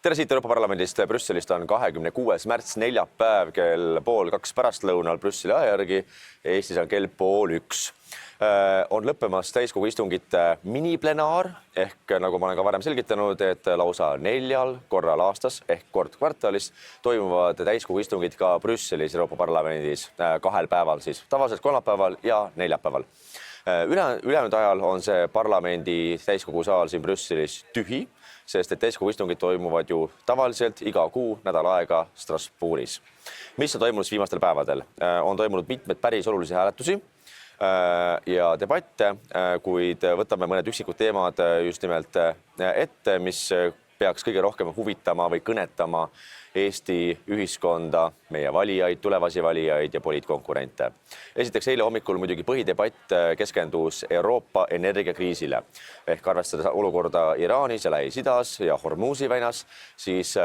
Tere siit Euroopa Parlamendist Brüsselist on 26. märts, neljapäev kell 1:30 pärastlõunal Brüsseli aja järgi. Eestis on kell 1:30. On lõppemas täiskogu istungite miniplenaar ehk nagu ma olen ka varem selgitanud, et lausa 4 korral aastas ehk kord kvartalis toimuvad täiskogu istungid ka Brüsselis Euroopa Parlamendis 2 päeval, siis tavaliselt kolmapäeval ja neljapäeval. Ülejäänud ajal on see parlamendi täiskogu saal siin Brüsselis tühi, sest et täiskogu istungid toimuvad ju tavaliselt iga kuu nädal aega Strasbourgis. Mis on toimunud viimastel päevadel? On toimunud mitmed päris olulisi hääletusi ja debatte, kuid võtame mõned üksikud teemad just nimelt ette, mis peaks kõige rohkem huvitama või kõnetama Eesti ühiskonda, meie valijaid, tulevasi valijaid ja poliitkonkurente. Esiteks eile hommikul muidugi põhidebatt keskendus Euroopa energiakriisile. Ehk arvestades olukorda Iraanis ja Lähis-Idas ja Hormuzi väinas, siis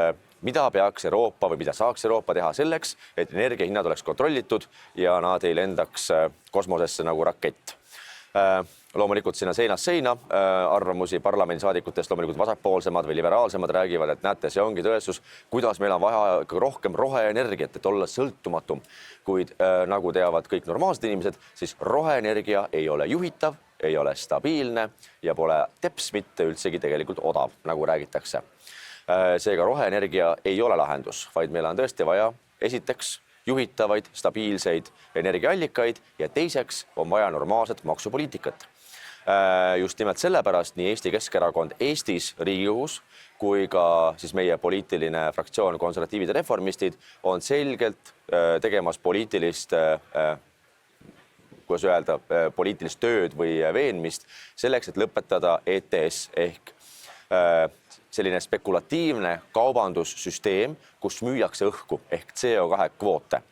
mida peaks Euroopa või mida saaks Euroopa teha selleks, et energiahinnad oleks kontrollitud ja nad ei lendaks kosmosesse nagu rakett. Loomulikult sinna seinast seina arvamusi parlamendisaadikutest, loomulikult vasakpoolsemad või liberaalsemad räägivad, et näete, see ongi tõestus, kuidas meil on vaja rohkem roheenergiat, et olla sõltumatum. Kuid nagu teavad kõik normaalsed inimesed, siis roheenergia ei ole juhitav, ei ole stabiilne ja pole teps mitte üldsegi tegelikult odav, nagu räägitakse. Seega roheenergia ei ole lahendus, vaid meil on tõesti vaja esiteks juhitavaid, stabiilseid energiaallikaid ja teiseks on vaja normaalset maksupoliitikat. Just nimelt sellepärast nii Eesti Keskerakond Eestis Riigikogus kui ka siis meie poliitiline fraktsioon konservatiivid ja reformistid on selgelt tegemas poliitilist tööd või veenmist selleks, et lõpetada ETS ehk selline spekulatiivne kaubandussüsteem, kus müüakse õhku ehk CO2 kvoote.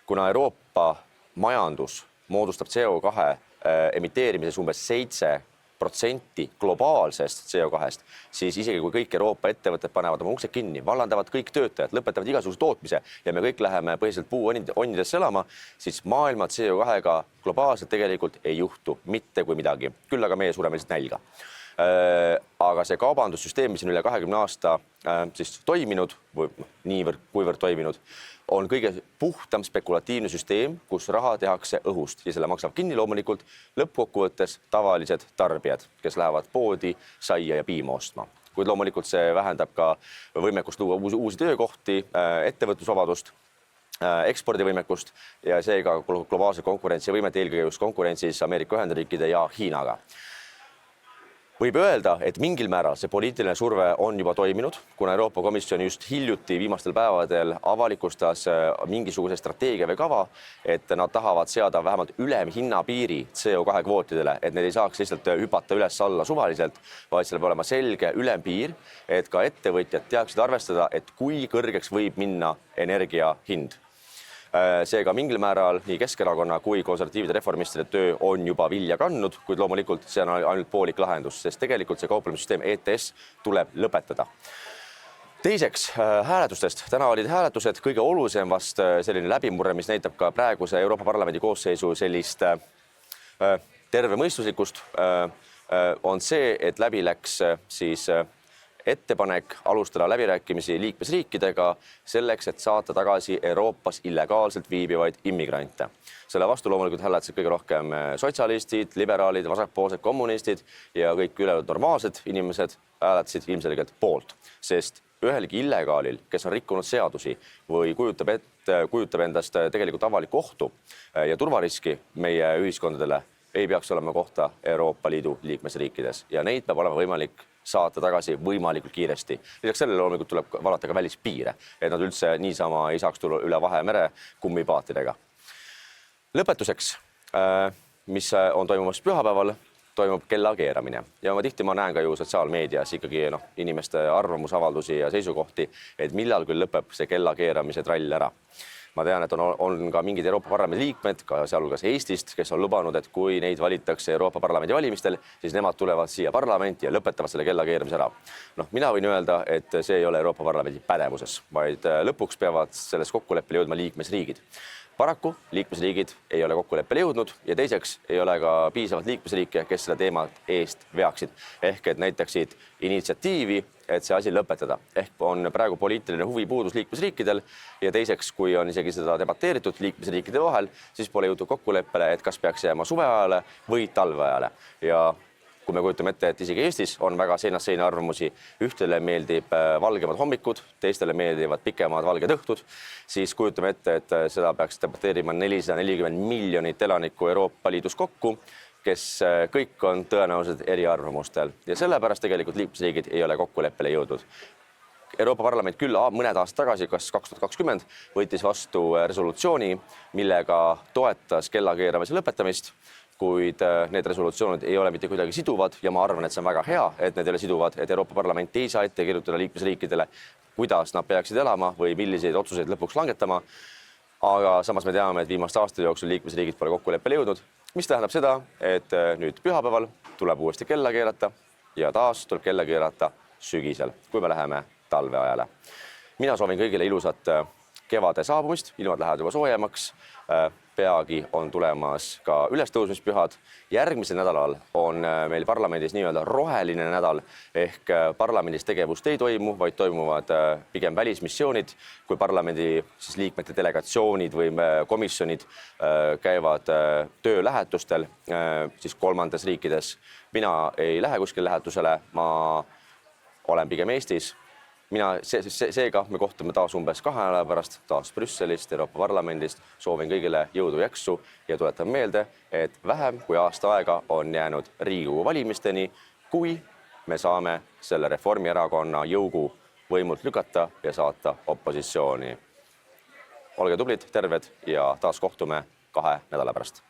Kuna Euroopa majandus moodustab CO2 emiteerimises umbes 7% globaalsest CO2-st, siis isegi kui kõik Euroopa ettevõtted panevad oma uksed kinni, vallandavad kõik töötajad, lõpetavad igasuguse tootmise ja me kõik läheme põhiliselt puuonnidesse elama, siis maailma CO2-ga globaalselt tegelikult ei juhtu mitte kui midagi. Küll aga meie sureme lihtsalt nälga. Aga see kaubandussüsteem, mis on üle 20 aasta siis toiminud, või niivõrd kuivõrd toiminud, on kõige puhtam spekulatiivne süsteem, kus raha tehakse õhust ja selle maksab kinni loomulikult lõppkokkuvõttes tavalised tarbijad, kes lähevad poodi saia ja piima ostma. Kuid loomulikult see vähendab ka võimekust luua uusi töökohti, ettevõtlusvabadust, ekspordivõimekust ja seega globaalse konkurentsivõimet eelkõige just konkurentsis Ameerika Ühendriikide ja Hiinaga. Võib öelda, et mingil määral see poliitiline surve on juba toiminud, kuna Euroopa Komisjon just hiljuti viimastel päevadel avalikustas mingisuguse strateegia või kava, et nad tahavad seada vähemalt ülemhinnapiiri CO2 kvootidele, et need ei saaks lihtsalt hüpata üles-alla suvaliselt, vaid seal peab olema selge ülempiir, et ka ettevõtjad teaksid arvestada, et kui kõrgeks võib minna energia hind. Seega mingil määral nii Keskerakonna kui konservatiivide reformistide töö on juba vilja kandnud, kuid loomulikult see on ainult poolik lahendus, sest tegelikult see kauplemissüsteem ETS tuleb lõpetada. Teiseks hääletustest. Täna olid hääletused kõige olulisem vast selline läbimurre, mis näitab ka praeguse Euroopa Parlamendi koosseisu sellist tervemõistuslikkust, on see, et läbi läks siis ettepanek alustada läbirääkimisi liikmesriikidega selleks, et saata tagasi Euroopas illegaalselt viibivaid immigrante. Selle vastu loomulikult hääletasid kõige rohkem sotsialistid, liberaalid, vasakpoolsed, kommunistid ja kõik ülejäänud normaalsed inimesed hääletasid ilmselgelt poolt, sest ühelgi illegaalil, kes on rikkunud seadusi või kujutab endast tegelikult avalikku ohtu ja turvariski meie ühiskondadele, ei peaks olema kohta Euroopa Liidu liikmesriikides ja neid peab olema võimalik saata tagasi võimalikult kiiresti. Lisaks sellele loomulikult tuleb valata ka välispiire, et nad üldse niisama ei saaks tulla üle Vahemere kummipaatidega. Lõpetuseks, mis on toimumas pühapäeval, toimub kellakeeramine. Ja tihti ma näen ka ju sotsiaalmeedias ikkagi inimeste arvamusavaldusi ja seisukohti, et millal küll lõpeb see kellakeeramise trall ära. Ma tean, et on ka mingid Euroopa Parlamendi liikmed, ka sealhulgas Eestist, kes on lubanud, et kui neid valitakse Euroopa Parlamendi valimistel, siis nemad tulevad siia parlamenti ja lõpetavad selle kellakeeramise ära. Mina võin öelda, et see ei ole Euroopa Parlamendi pädevuses, vaid lõpuks peavad selles kokkuleppele jõudma liikmesriigid. Paraku liikmesriigid ei ole kokkuleppele jõudnud ja teiseks ei ole ka piisavalt liikmesriike, kes selle teema eest veaksid. Ehk et näitaksid initsiatiivi, et see asi lõpetada. Ehk on praegu poliitiline huvi puudus liikmesriikidel ja teiseks, kui on isegi seda debateeritud liikmesriikide vahel, siis pole jõutud kokkuleppele, et kas peaks jääma suveajale või talveajale. Ja kui me kujutame ette, et isegi Eestis on väga seinast seina arvamusi, ühtele meeldib valgemad hommikud, teistele meeldivad pikemad valged õhtud, siis kujutame ette, et seda peaks debateerima 440 miljonit elanikku Euroopa Liidus kokku, kes kõik on tõenäoliselt eri arvamustel ja sellepärast tegelikult liikmesriigid ei ole kokkuleppele jõudnud. Euroopa Parlament küll mõned aastad tagasi, kas 2020, võttis vastu resolutsiooni, millega toetas kellakeeramise lõpetamist, kuid need resolutsioonid ei ole mitte kuidagi siduvad ja ma arvan, et see on väga hea, et need ei ole siduvad, et Euroopa Parlament ei saa ette kirjutada liikmesriikidele, kuidas nad peaksid elama või milliseid otsuseid lõpuks langetama. Aga samas me teame, et viimaste aastate jooksul liikmesriigid pole kokkuleppele jõudnud, mis tähendab seda, et nüüd pühapäeval tuleb uuesti kella keerata ja taas tuleb kella keerata sügisel, kui me läheme talveajale. Mina soovin kõigile ilusat kevade saabumist, ilmad lähevad juba soojemaks, peagi on tulemas ka ülestõusmispühad. Järgmisel nädalal on meil parlamendis nii-öelda roheline nädal ehk parlamendis tegevust ei toimu, vaid toimuvad pigem välismissioonid, kui parlamendi liikmete delegatsioonid või komisjonid käivad töölähetustel siis kolmandas riikides. Mina ei lähe kuskil lähetusele, ma olen pigem Eestis. Seega me kohtume taas umbes 2 nädala pärast, taas Brüsselist, Euroopa Parlamendist. Soovin kõigile jõudu jaksu ja tuletan meelde, et vähem kui aasta aega on jäänud Riigikogu valimisteni, kui me saame selle Reformierakonna jõugu võimult lükata ja saata opositsiooni. Olge tublid, terved ja taas kohtume 2 nädala pärast.